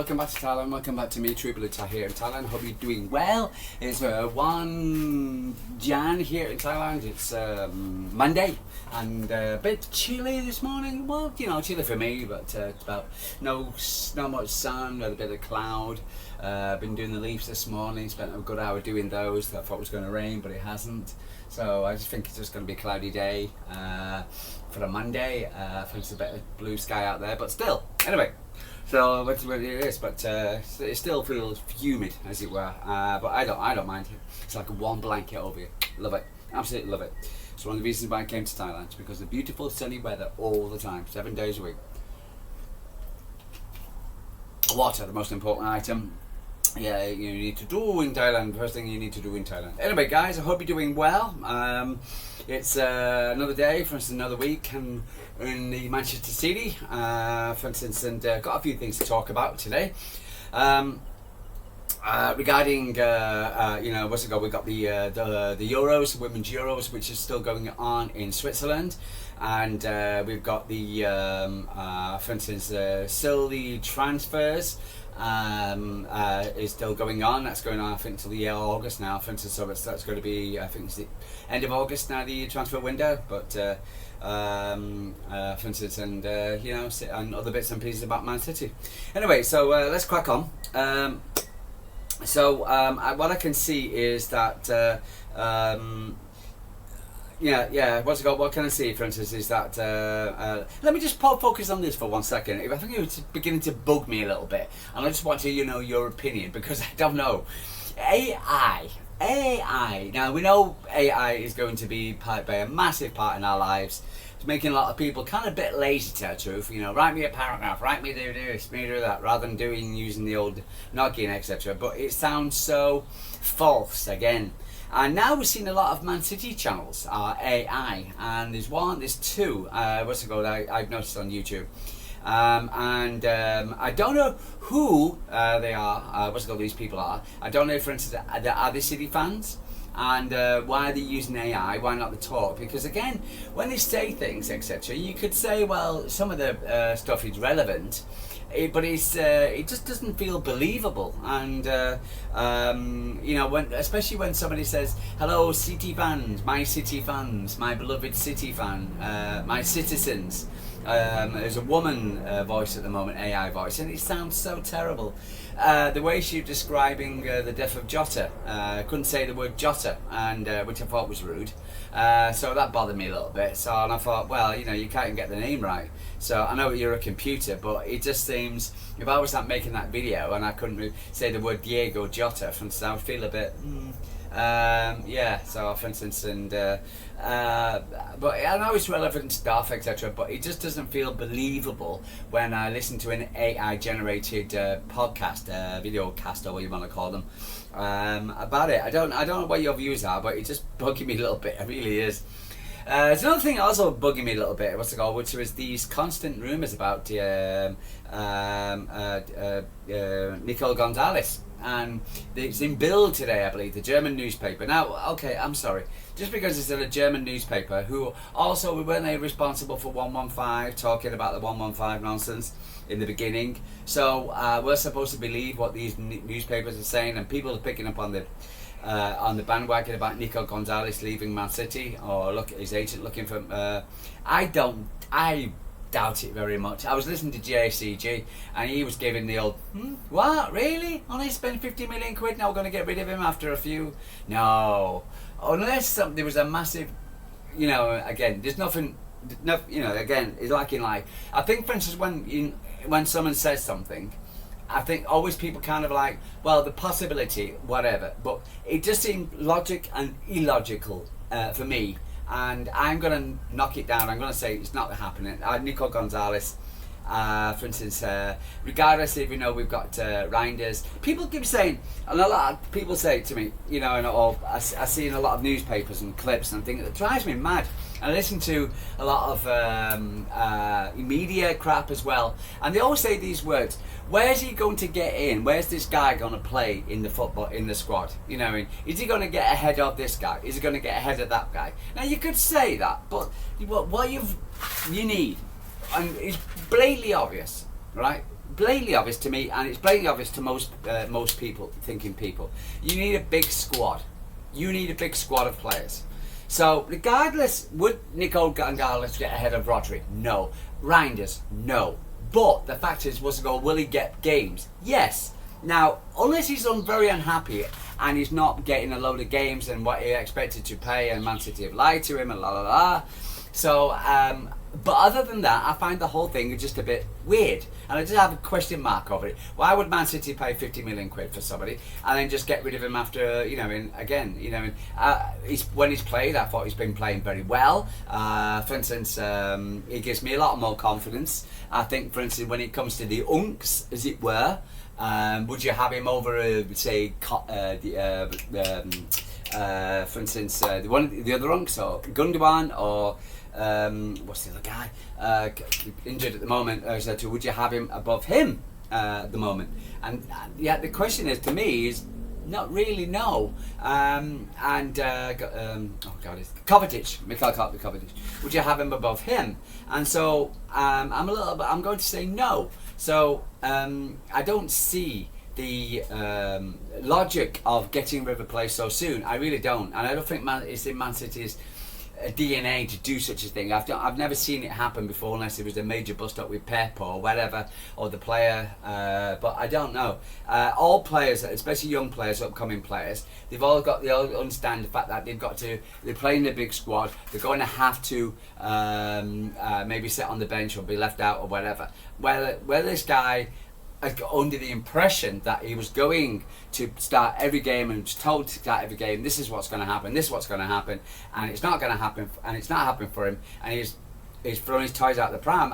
welcome back to Thailand, welcome back to me, True Blue Thai here in Thailand. Hope you're doing well. It's 1 Jan here in Thailand. It's Monday and a bit chilly this morning. Well, you know, chilly for me, but it's about not much sun, a bit of cloud. Been doing the leaves this morning, spent a good hour doing those. I thought it was going to rain, but it hasn't. So I just think it's just going to be a cloudy day for a Monday. I think it's a bit of blue sky out there, but still, anyway. So that's what it is, but it still feels humid, as it were. But I don't mind. It's like a warm blanket over you. Love it, absolutely love it. It's one of the reasons why I came to Thailand. It's because of the beautiful sunny weather all the time, 7 days a week. Water, the most important item. Yeah, you need to do in Thailand. First thing you need to do in Thailand. Anyway, guys, I hope you're doing well. It's another day, for instance, another week, and in the Manchester City, for instance, and got a few things to talk about today. Regarding, what's it called? We've got the Euros, women's Euros, which is still going on in Switzerland, and we've got the, for instance, still the transfers. Is still going on. That's going on, I think, till the year August now. For instance, so that's going to be, I think, it's the end of August now, the transfer window. But for instance, and and other bits and pieces about Man City. Anyway, so let's crack on. What I can see is that. What's it called? What can I see, for instance, is that let me just focus on this for 1 second. I think it's beginning to bug me a little bit, and I just want to, your opinion, because I don't know. AI. Now we know AI is going to be played by a massive part in our lives. It's making a lot of people kind of a bit lazy, to tell the truth. Write me a paragraph, write me do this, me do that, rather than using the old Nokia, etc. But it sounds so false again. And now we're seeing a lot of Man City channels are AI, and there's two. What's it called? I've noticed on YouTube, I don't know who they are. What's it called? These people are. I don't know, for instance, are they City fans? And why are they using AI? Why not the talk? Because again, when they say things, etc., you could say, well, some of the stuff is relevant. But it just doesn't feel believable, and especially when somebody says, "Hello, City fans, my beloved City fan, my citizens." There's a woman voice at the moment, AI voice, and it sounds so terrible. The way she's describing the death of Jota, couldn't say the word Jota, and which I thought was rude. So that bothered me a little bit. And I thought, well, you can't get the name right. So I know you're a computer, but it just seems, if I was making that video and I couldn't say the word Diego Jota, for instance, I would feel a bit, so for instance, and but I know it's relevant stuff, etc., but it just doesn't feel believable when I listen to an AI generated podcast, video cast, or what you want to call them, about it. I don't know what your views are, but it's just bugging me a little bit. It really is. There's another thing also bugging me a little bit, what's it called, which was these constant rumours about Nicole Gonzalez. And it's in Bild today, I believe, the German newspaper. Now, okay, I'm sorry. Just because it's in a German newspaper, who also, weren't they responsible for 115, talking about the 115 nonsense in the beginning? So we're supposed to believe what these newspapers are saying, and people are picking up on the bandwagon about Nico Gonzalez leaving Man City, or look, his agent looking for. I doubt it very much. I was listening to JCG, and he was giving the old, what, really? Only spend 50 million quid, now we're going to get rid of him after a few? No. Unless there was a massive, again, there's nothing, again, it's like in life. I think, for instance, when someone says something, I think always people kind of like, well, the possibility, whatever, but it just seemed logic and illogical for me. And I'm going to knock it down. I'm going to say it's not happening. Nico Gonzalez, for instance, regardless if we've got Reinders, people keep saying, and a lot of people say to me, and I see in a lot of newspapers and clips and things, it drives me mad. I listen to a lot of media crap as well, and they always say these words: where's he going to get in? Where's this guy going to play in the football, in the squad? Is he going to get ahead of this guy? Is he going to get ahead of that guy? Now you could say that, but what you need, and it's blatantly obvious, right? blatantly obvious to me, and it's blatantly obvious to most people, thinking people. You need a big squad. You need a big squad of players. So, regardless, would Nico Gonzalez get ahead of Rodri? No. Reinders? No. But the fact is, will he get games? Yes. Now, unless he's very unhappy and he's not getting a load of games and what he expected to pay, and Man City have lied to him and la la la. So, but other than that, I find the whole thing just a bit weird, and I just have a question mark over it. Why would Man City pay 50 million quid for somebody and then just get rid of him after, when he's played, I thought he's been playing very well. For instance, he gives me a lot more confidence. I think, for instance, when it comes to the unks, as it were, would you have him over, say, for instance, the other unks, or Gundogan, or what's the other guy injured at the moment? Would you have him above him at the moment? And yeah, the question is, to me, is not really no. It's Kovacic, Mikhail Kovacic. Would you have him above him? And so I'm going to say no. So I don't see the logic of getting rid of a player so soon. I really don't, and I don't think it's in Man City's DNA to do such a thing. I've never seen it happen before, unless it was a major bust up with Pep or whatever, or the player. But I don't know. All players, especially young players, upcoming players, they all understand the fact that they're playing a big squad. They're going to have to maybe sit on the bench or be left out or whatever. Whether this guy, under the impression that he was going to start every game and was told to start every game, this is what's going to happen, this is what's going to happen, and it's not going to happen, and it's not happening for him, and he's throwing his toys out the pram,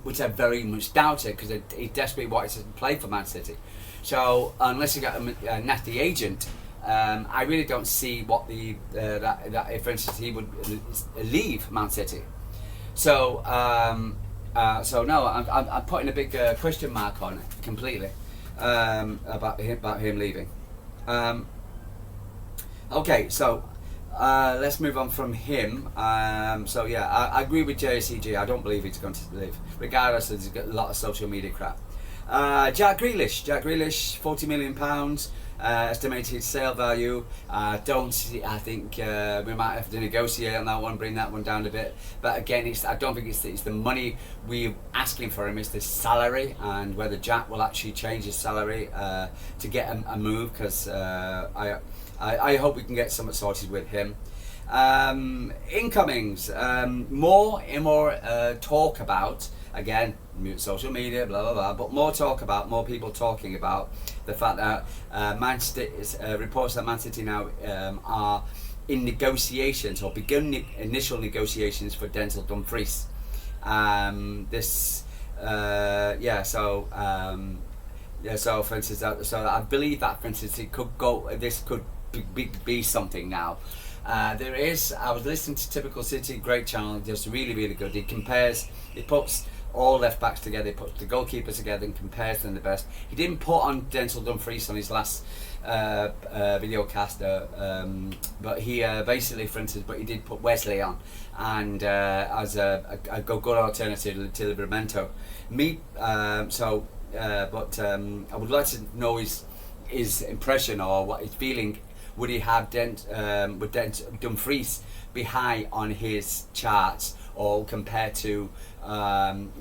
which I very much doubt it, because he desperately wanted to play for Man City. So unless you got a nasty agent, I really don't see what that if, for instance, he would leave Man City. So no, I'm putting a big question mark on it completely, about him leaving. Okay, so let's move on from him. So yeah, I agree with JCG. I don't believe he's going to leave, regardless. There's a lot of social media crap. Jack Grealish, £40 million. Estimated sale value. I think we might have to negotiate on that one, bring that one down a bit. But again, I don't think it's the money we're asking for him, it's the salary, and whether Jack will actually change his salary to get a move, because I hope we can get something sorted with him. Incomings, more talk about, again, social media, blah blah blah, but more people talking about the fact that reports that Man City now are in negotiations, or begun initial negotiations, for Denzel Dumfries. So for instance, I believe that, for instance, this could be something now. I was listening to Typical City, great channel, just really good. He puts all left backs together, he puts the goalkeepers together and compares them the best. He didn't put on Denzel Dumfries on his last video cast, but he basically, for instance, but he did put Wesley on, and as a good alternative to Livramento. I would like to know his impression, or what he's feeling. Would he have Dumfries be high on his charts, or compared to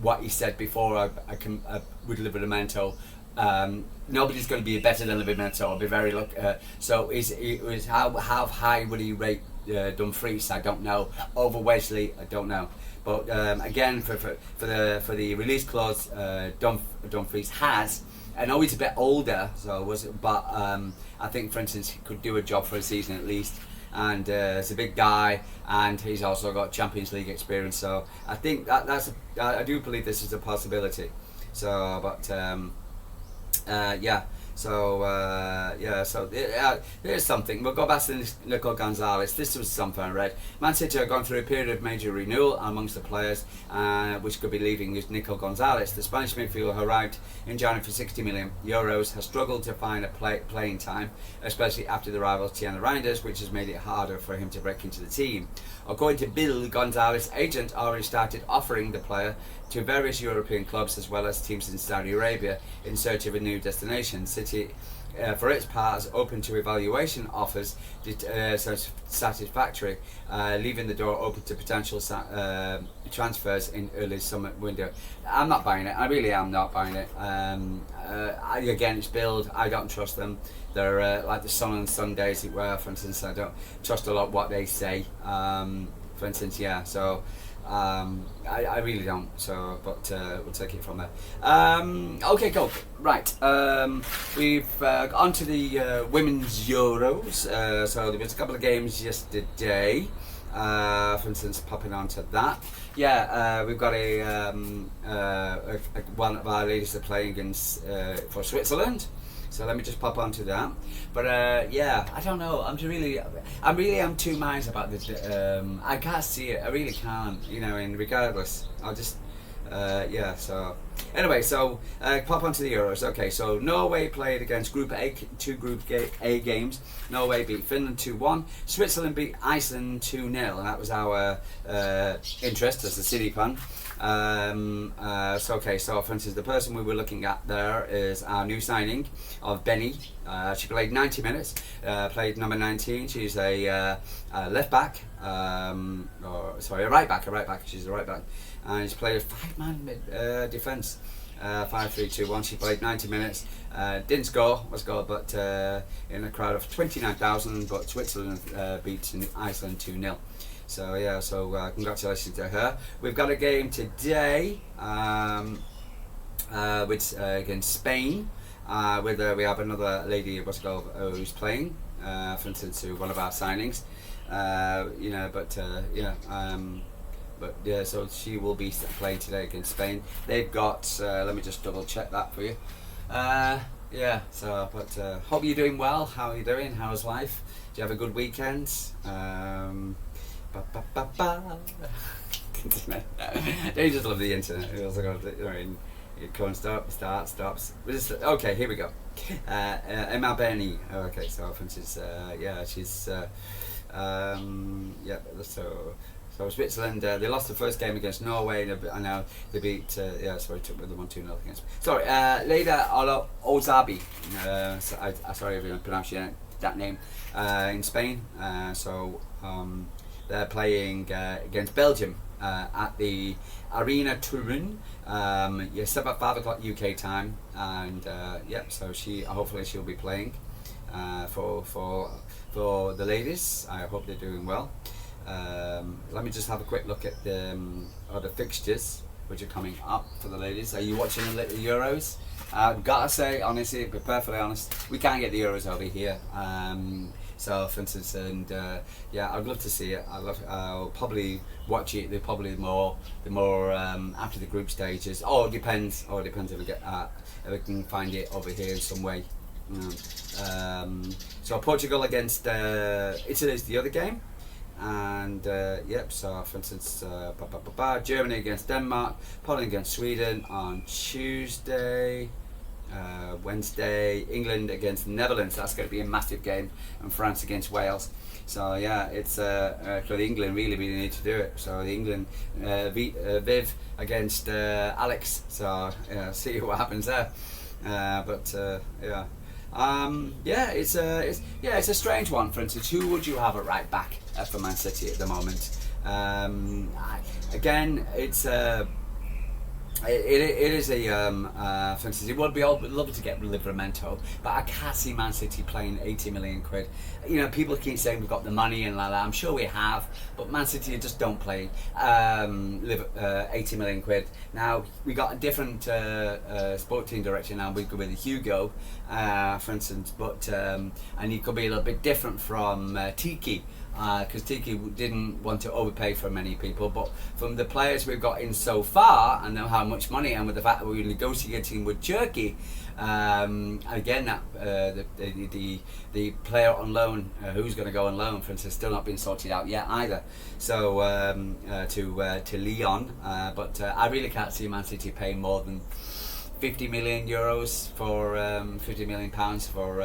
what he said before with Livramento? Nobody's going to be better than Livramento. I'll be very lucky. So how high would he rate Dumfries? I don't know. Over Wesley, I don't know. But again, for the release clause, Dumfries has. I know he's a bit older, but I think, for instance, he could do a job for a season at least. And he's a big guy, and he's also got Champions League experience. So I think I do believe this is a possibility. So, but yeah. So there's something. We'll go back to Nico Gonzalez. This was something I read. Man City are going through a period of major renewal amongst the players, which could be leaving Nico Gonzalez. The Spanish midfielder, who arrived in January for €60 million, has struggled to find a playing time, especially after the rivals Tiana Reinders, which has made it harder for him to break into the team. According to Bill, Gonzalez's agent already started offering the player to various European clubs as well as teams in Saudi Arabia in search of a new destination. City, for its part, is open to evaluation offers satisfactory, leaving the door open to potential transfers in early summer window. I'm not buying it. I really am not buying it. Again, it's Build. I don't trust them. They're like the Sun on Sundays, it were. For instance, I don't trust a lot what they say. For instance, yeah. So. I really don't. So, but we'll take it from there. Okay, cool. Right. We've on to the women's Euros. So there was a couple of games yesterday. For instance, popping on to that. Yeah, we've got one of our ladies are playing against for Switzerland. So let me just pop onto that. But yeah, I don't know. I really am two minds about this. I can't see it. I really can't. And regardless, I'll just yeah. So anyway, so pop onto the Euros. Okay, so Norway played against Group A, Group A games. Norway beat Finland 2-1. Switzerland beat Iceland 2-0, and that was our interest as a City fan. So for instance, the person we were looking at there is our new signing of Beney. She played 90 minutes, played number 19. She's a left back, a right back. She's a right back, and she's played a 5-man defence. 5-3-2-1. She played 90 minutes. Didn't score, but in a crowd of 29,000. But Switzerland beat Iceland 2-0. So yeah, congratulations to her. We've got a game today, which against Spain. We have another lady who's playing. For instance, one of our signings. So she will be playing today against Spain. They've got. Let me just double check that for you. Hope you're doing well. How are you doing? How's life? Do you have a good weekend? They just love the internet. It comes, stops. Okay, here we go. Emma Beney. Okay, so for instance, she's So Switzerland, they lost the first game against Norway, and now they beat. Took with the 1-2-0 against. Leila Ozabi. Sorry if I'm pronouncing that name. In Spain. They're playing against Belgium at the Arena Turin. 5 o'clock UK time, and so hopefully she'll be playing for the ladies. I hope they're doing well. Let me just have a quick look at the fixtures which are coming up for the ladies. Are you watching the Euros? I've got to say, honestly, to be perfectly honest, we can't get the Euros over here. So, for instance, I'd love to see it. I'll probably watch it. They're probably more after the group stages. It depends if we can find it over here in some way. So Portugal against Italy is the other game. And so for instance, Germany against Denmark, Poland against Sweden on Tuesday. Wednesday, England against the Netherlands. That's going to be a massive game, and France against Wales. So yeah, it's for the England really need to do it. So the England Viv against Alex. So see what happens there. It's a strange one. For instance, who would you have at right back for Man City at the moment? Again, it's. It is for instance, it would be lovely to get Livramento, but I can't see Man City playing 80 million quid. People keep saying we've got the money and like that. I'm sure we have, but Man City just don't play 80 million quid. Now we got a different sporting direction now. We go with Hugo, for instance, but and he could be a little bit different from Tiki. because Tiki didn't want to overpay for many people, but from the players we've got in so far and how much money, and with the fact that we were negotiating with Turkey, again that the player on loan, who's going to go on loan, for instance, still not been sorted out yet either. So to Lyon, but I really can't see Man City paying more than 50 million euros for 50 million pounds for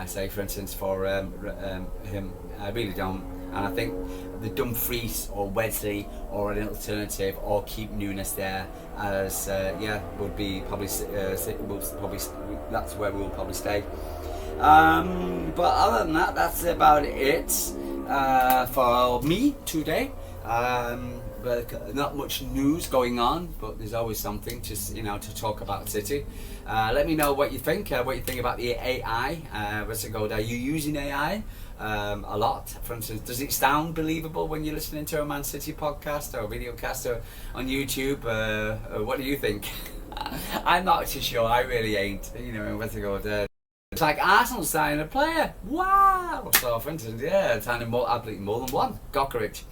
say for instance for him. I really don't, and I think the Dumfries or Wesley or an alternative, or keep Nunes there as would be probably that's where we'll probably stay. But other than that, that's about it for me today. But not much news going on, but there's always something to talk about City. Let me know what you think about the AI. Are you using AI a lot? For instance, does it sound believable when you're listening to a Man City podcast or videocast or on YouTube? What do you think? I'm not too sure. I really ain't. It's like Arsenal signing a player. Wow! So for instance, signing more than one. Gokaridze.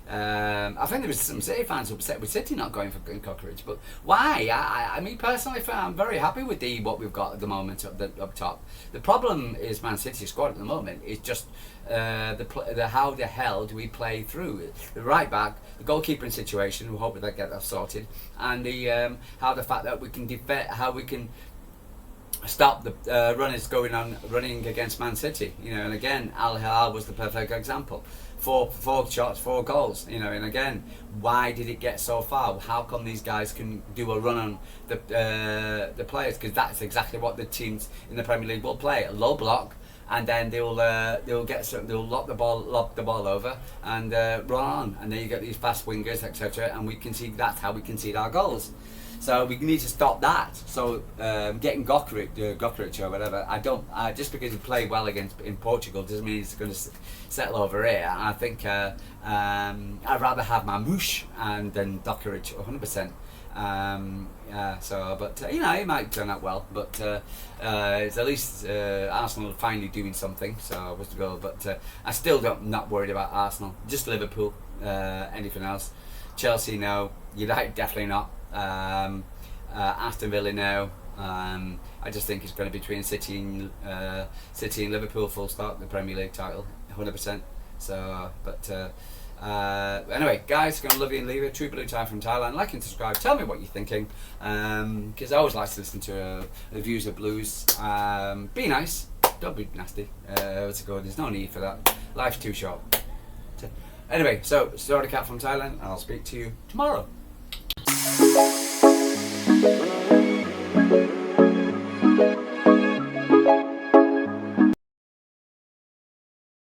I think there was some City fans upset with City not going for Gokaridze, but why? I mean, personally, I'm very happy with what we've got at the moment up top. The problem is Man City's squad at the moment is just how the hell do we play through the right back, the goalkeeping situation. We hope that get that sorted, and the fact that we can defend, how we can stop the runners running against Man City. And again, Al Hilal was the perfect example. Four shots, 4 goals. And again, why did it get so far? How come these guys can do a run on the players? Because that's exactly what the teams in the Premier League will play: a low block, and then they'll lock the ball over and run on, and then you get these fast wingers, etc. And that's how we concede our goals. So we need to stop that. So getting Gokaridze or whatever, just because he played well in Portugal doesn't mean he's going to settle over here. And I think I'd rather have Mamouche than Gokaridze 100%. But he might turn out well. But it's at least Arsenal finally doing something. So what's the goal? But I still not worried about Arsenal. Just Liverpool. Anything else? Chelsea, no. United, definitely not. Aston Villa, no. I just think it's going to be between City and Liverpool, full stop, the Premier League title, 100%. So, but anyway, guys, going to love you and leave it. True Blue Tie from Thailand. Like and subscribe. Tell me what you're thinking, because I always like to listen to the views of blues. Be nice, don't be nasty. There's no need for that. Life's too short. Anyway, so Story Cat from Thailand, and I'll speak to you tomorrow.